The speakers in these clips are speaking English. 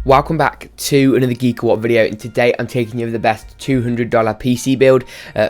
Welcome back to another Geek What video, and today I'm taking you over the best $200 PC build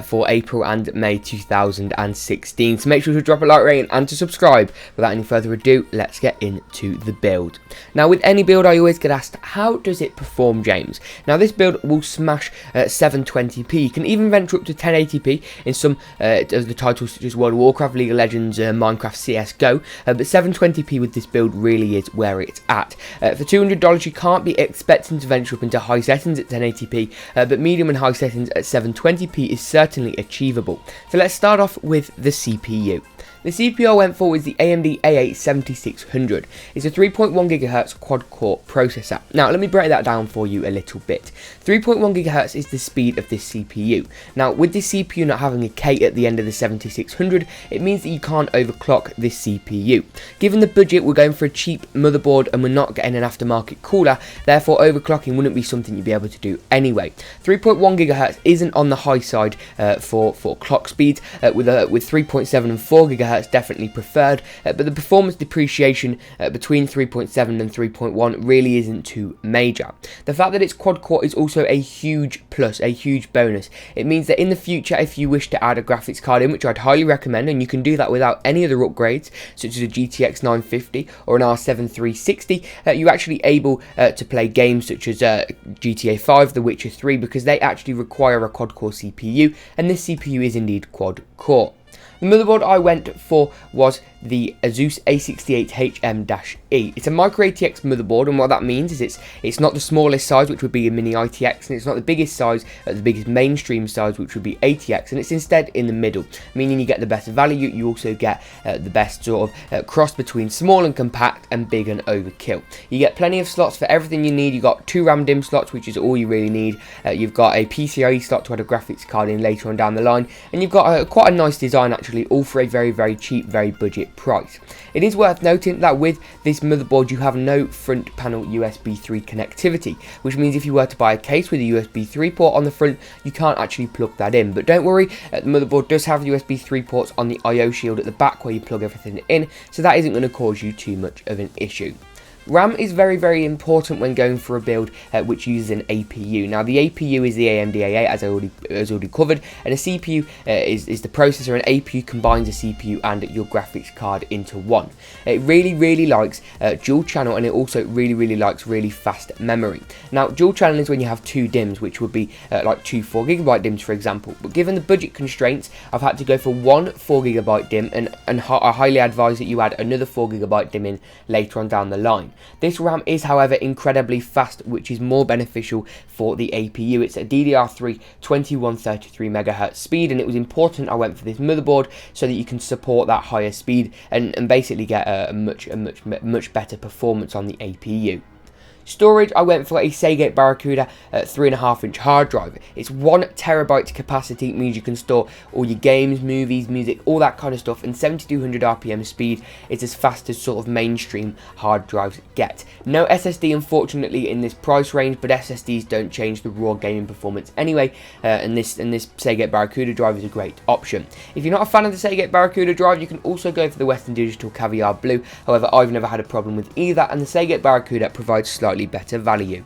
for April and May 2016. So make sure to drop a like rating and to subscribe. Without any further ado, let's get into the build. Now, with any build I always get asked, how does it perform, James? Now, this build will smash 720p. You can even venture up to 1080p in some of the titles such as World of Warcraft, League of Legends, Minecraft, CSGO, but 720p with this build really is where it's at. For $200 you can't be expecting to venture up into high settings at 1080p, but medium and high settings at 720p is certainly achievable. So let's start off with the CPU. The CPU I went for was the AMD A8 7600. It's a 3.1 GHz quad-core processor. Now, let me break that down for you a little bit. 3.1 GHz is the speed of this CPU. Now, with this CPU not having a K at the end of the 7600, it means that you can't overclock this CPU. Given the budget, we're going for a cheap motherboard and we're not getting an aftermarket cooler, therefore overclocking wouldn't be something you'd be able to do anyway. 3.1 GHz isn't on the high side for clock speeds, with 3.7 and 4 GHz definitely preferred, but the performance depreciation between 3.7 and 3.1 really isn't too major. The fact that it's quad core is also a huge plus, a huge bonus. It means that in the future, if you wish to add a graphics card in, which I'd highly recommend, and you can do that without any other upgrades, such as a GTX 950 or an R7 360, you're actually able to play games such as GTA 5, The Witcher 3, because they actually require a quad core CPU, and this CPU is indeed quad core. The motherboard I went for was the Asus A68HM-E. It's a micro ATX motherboard, and what that means is it's not the smallest size, which would be a mini ITX, and it's not the biggest size, the biggest mainstream size, which would be ATX, and it's instead in the middle, meaning you get the best value. You also get the best sort of cross between small and compact and big and overkill. You get plenty of slots for everything you need. You've got 2 RAM DIMM slots, which is all you really need. You've got a PCIe slot to add a graphics card in later on down the line, and you've got quite a nice design actually, all for a very, very cheap, very budget price. It is worth noting that with this motherboard you have no front panel USB 3 connectivity, which means if you were to buy a case with a USB 3 port on the front, you can't actually plug that in. But don't worry, the motherboard does have USB 3 ports on the I/O shield at the back where you plug everything in, so that isn't going to cause you too much of an issue. RAM is very, very important when going for a build which uses an APU. Now, the APU is the AMD A8, as I already covered, and a CPU is the processor, and APU combines a CPU and your graphics card into one. It really, really likes dual channel, and it also really likes really fast memory. Now, dual channel is when you have 2 DIMMs, which would be like 2 4GB DIMMs, for example. But given the budget constraints, I've had to go for 1 4GB DIMM, and I highly advise that you add another 4GB DIMM in later on down the line. This RAM is, however, incredibly fast, which is more beneficial for the APU. It's a DDR3 2133 MHz speed, and it was important I went for this motherboard so that you can support that higher speed and basically get a much better performance on the APU. Storage, I went for a Seagate Barracuda 3.5-inch hard drive. It's 1 terabyte capacity, means you can store all your games, movies, music, all that kind of stuff, and 7200 RPM speed is as fast as sort of mainstream hard drives get. No SSD, unfortunately, in this price range, but SSDs don't change the raw gaming performance anyway, and this Seagate Barracuda drive is a great option. If you're not a fan of the Seagate Barracuda drive, you can also go for the Western Digital Caviar Blue. However, I've never had a problem with either, and the Seagate Barracuda provides slightly better value.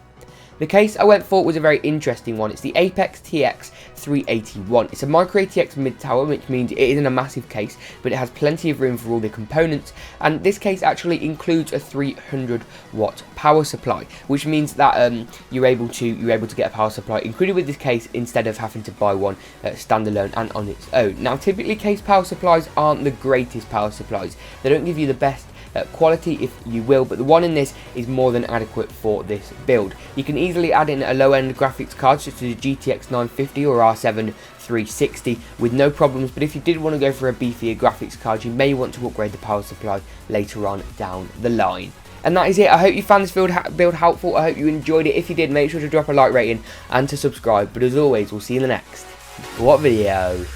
The case I went for was a very interesting one. It's the Apex TX 381. It's a micro ATX mid-tower, which means it isn't a massive case, but it has plenty of room for all the components, and this case actually includes a 300-watt power supply, which means that you're able to get a power supply included with this case instead of having to buy one standalone and on its own. Now, typically case power supplies aren't the greatest power supplies. They don't give you the best quality, if you will, but the one in this is more than adequate for this build. You can easily add in a low-end graphics card such as a GTX 950 or R7 360 with no problems, but if you did want to go for a beefier graphics card, you may want to upgrade the power supply later on down the line. And that is it. I hope you found this build helpful. I hope you enjoyed it. If you did, make sure to drop a like rating and to subscribe. But as always, we'll see you in the next What video.